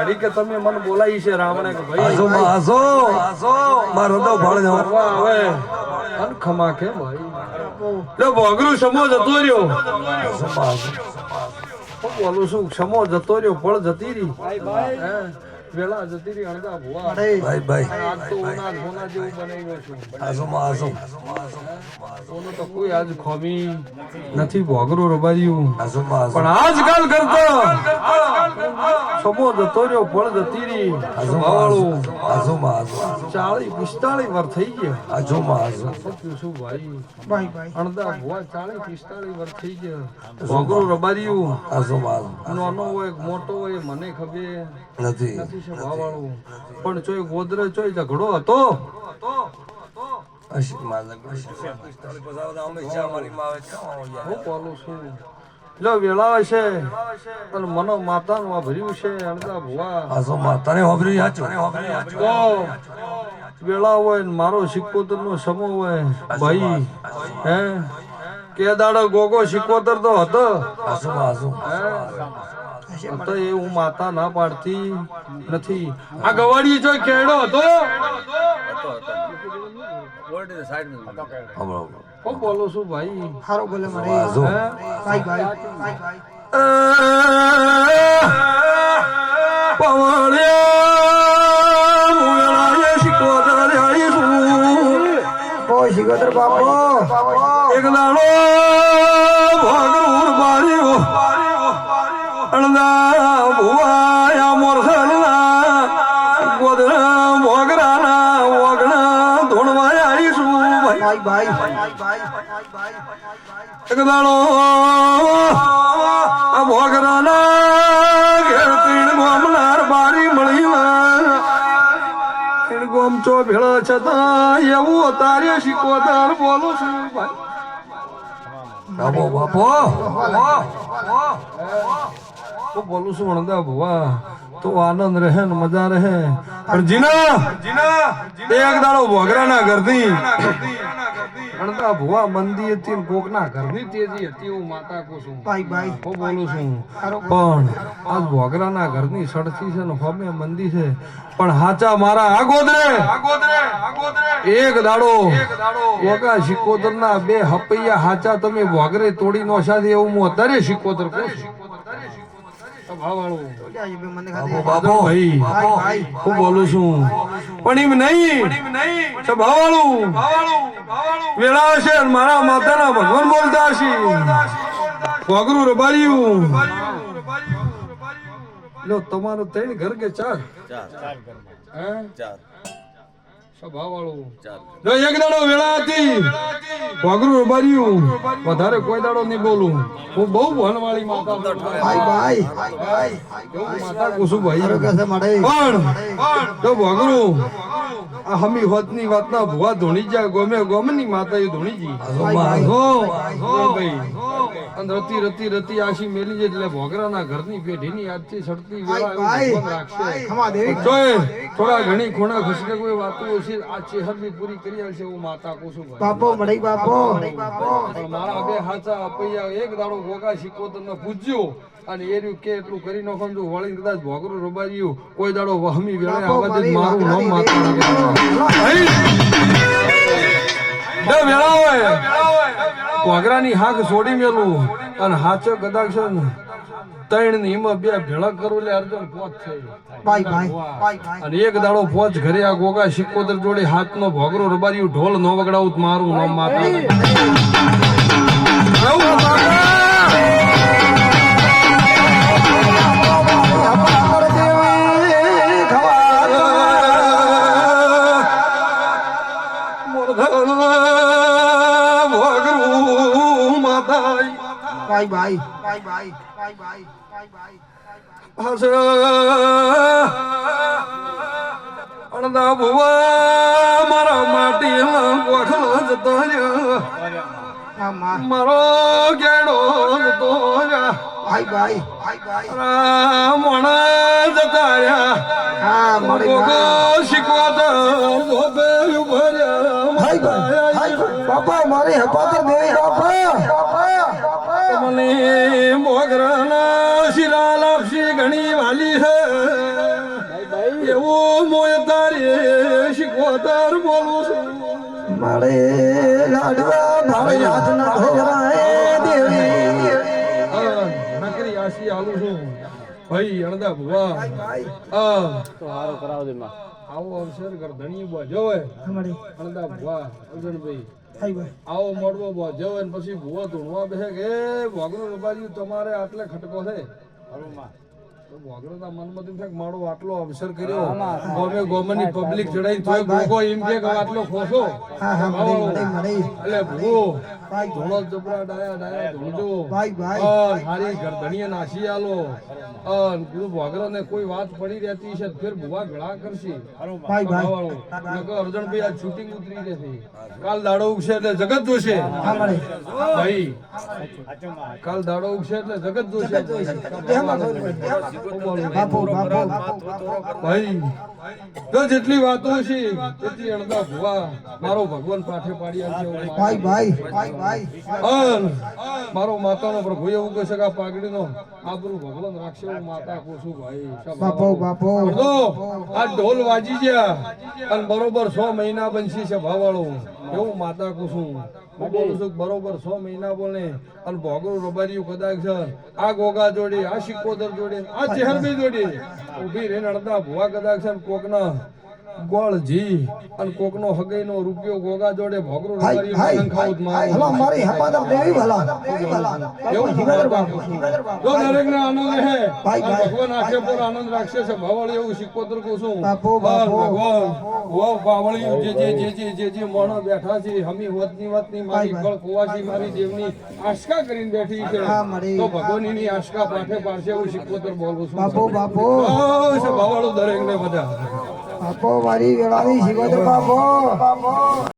કરી કે તમે મને બોલાવી છે રાવણે કે ભાઈ આજો માં આજો મારો તો ભળ જવા હવે અન ખમા કે ભાઈ લે ભોગરું સમો જતો રહ્યો હું બોલું છું સમો જતો રહ્યો ફળ જતી રહી હે વેલા જતી રહી અણદા ભુવા ભાઈ આજ તો ઉના ઘોના જેવું બનાવ્યો છું આજો માં આજો ઓનો તો કોઈ આજ ખોમી નથી ભોગરું રબાર્યું આજો માં પણ આજકાલ કરતો સમો જતો રહ્યો ફળ જતી રહી આજો માં 40-45 વર્ષ થઈ ગયા આજો માં આજો શું ભાઈ અણદા ભુવા 40-45 વર્ષ થઈ ગયા ભોગરું રબાર્યું આજો માં નાનો હોય મોટો હોય મને ખબર નથી ભાવાળું પણ ચોય ગોદરે ચોય ઝઘડો હતો હું બોલું છું લો વેળા છે અને મનો માતાનું આ ભર્યું છે અણદા ભુવા આજો માં તને હોબરી હાચું તો વેળા હોય ને મારો સિક્કોતર નો સમો હોય ભાઈ હે કે દાડો ગોગો સિક્કોતર તો હતો આજો માં આજો તો એ હું માતા ના પાડતી નથી આ ગવાડી જો કેડો હતો હું બોલું છું ભાઈ હારો બોલે મારે આજો ભાઈ પવળ્યા શિકોદર ઓ શિકોદર બાપો એક દાડો ભગવાન બાર્યો અણદા ભુવાયા મોરસલના ગોદરા મોગરાના ઓગણા ધોણવાય આવીશું ભાઈ એક દાડો આ મોગરાના ઘેર તીણ ગોમનાર બારી મળી ગોમ ચો ભેળો છતાં એવું તારે શિકોદર બોલું છું ભાઈ બાપો હું બોલું છું અણદા ભુવા તો આનંદ રહે ને મજા રહે પણ જીના એક દાડો ભોગરાના ઘરથી અણદા ભુવા મંદી હતી ને કોકના ઘરની તેજી હતી હું માતા કો છું ભાઈ હું બોલું છું પણ આજ ભોગરાના ઘરની સડતી છે ને હોમે મંદી છે પણ હાચા મારા આગોદરે એક દાડો ઓગા શિકોતર ના બે હપૈયા હાચા તમે ભોગરે તોડી નો સાથે એવું હું અત્યારે શિકોતર કહું છું બાપો ભાઈ હું બોલું છું પણ એમ નહીં ભાવાળું વેળા છે મારા માતાના ભગવાન બોલતા છે ભોગરું રબાર્યું લો તમારો 3 ઘર કે 4 ભાવાળું જો એક દાડો વેળા હતી ભોગરું રબાર્યું વધારે કોઈ દાડો નહીં બોલું હું બહુ ભણવાળી માતા ભાઈ માતા કુસુમ ભાઈ કસે મળે પણ તો ભોગરું આ હમી હોતની વાતના ભુવા ધોણી જા ગોમે ગોમની માતા એ ધોણી જી ભાઈ અને રતી આશી મેલી છે એટલે ભોગરાના ઘરની પેઢીની આજથી સડતી વેળા એવું રાખશે થોડા ઘણી ખૂણા ખુશને કોઈ વાતો છે આ ચેહરની પૂરી કરી આવશે હું માતા કુસુમ બાપો મળે બાપો પણ મારા બે હાચા અપૈયા એક દાડો ગોગા શિકોતર ને પૂજ્યો અને એ રહ્યું કે એટલું કરી નાખો જો વળી કદાચ ભોગરું રબાર્યું કોઈ દાડો વહમી વેળે આવા દે મારું નામ માતા વેળા હોય ભોગરાની હાક છોડી મેલું અને હાચો કદાચ ત્રણ ની હિંમત બે ભેળા કરું એટલે અર્જુન પોચ થઈ અને એક દાડો પોચ ઘરે આ ગોગા શિકોતર જોડે હાથ નો ભોગરો રબાર્યું ઢોલ નો વગડાવું મારું નામ માતા ભાઈ અણદા ભુવા મારા માટી પોખલો જતો મારો ગેડો જતો ભાઈ મોણા જતા રહ્યા શીખવા બાપા મારી હપાતર દેવી બાપા મને મોગરાના શિરા લાપસી ઘણી વાલી છે મોય તારે શીખવતર બોલું છું મારે લાડવા ભાવે હાથના ધોરાએ દેવી નકરી આશી આલું છું ભાઈ અણદા ભુવા આવો અવસર ગરધણી બોજો હોય અમારી અણદા ભુવા અર્જુનભાઈ હાય ભાઈ આવો મળવો બોજો હોય ને પછી ભુવા ધૂણવા બેસે કે ભોગરો રબાજી તમારે આટલે ખટકો છે ભોગરોના મનમાં તો થાય કે મારો આટલો અવસર કર્યો ગોમે ગોમની પબ્લિક ચડાઈ તોય ભોગો એમ કે આટલો ખોસો હા હા મળે એટલે ભૂવો ધોળો જબરા ડાયા ધોળજો હારી ગરધણીએ નાસી આલો ગુરુ ભોગરો ને કોઈ વાત પડી રહેતી છે ફેર ભુવા ગળા કરશે અર્જુનભાઈ આ શૂટિંગ ઉતરી જશે કાલ દાડો ઉગશે એટલે જગત જોશે ભાઈ કાલ દાડો ઉગશે એટલે જગત જોશે ભાઈ તો જેટલી વાતો છે એટલી અણદા ભુવા મારો ભગવાન પાઠે પાડી મારો માતાનો પ્રભુ એવું કહે છે કે આ પાઘડીનો આબરૂ ભગવાન રાખશે એવું માતા કોશું ભાઈ આ ઢોલ વાજી ગયા અને બરોબર 100 મહિના બનશી છે ભાવાળો એવું માતા કોશું બોલું છું બરોબર 100 મહિના બોલે અને ભોગરું રબારીયું કદાચ છે આ ગોગા જોડી આ શિકોદર જોડી આ ચેહરબી જોડી ઉભી રહીને અડધા ભુવા કદાચ છે કોકના ગોળ જી અને કોકનો હગઈનો રૂપિયો ગોગા જોડે ભોગરું રબારીયું ખાવું મારી હપાદર દેવી ભલા એવું જો દરેકને આનંદ રહે ભગવાન આખે પર આનંદ રાખશે છે ભાવળ એવું શિકોતર કોશું ભગવાન ઓ ભાવળિયું જે મોણો બેઠા છે હમી હોતની વાતની મારી ગળ કુવાસી મારી દેવની આશકા કરીને બેઠી છે તો ભગવાનની આશકા પાઠે પાડશે એવું શિકોતર બોલું છું બાપો ભાવળું દરેકને બધા બાપો મારી વેળાની શિકોતર બાપો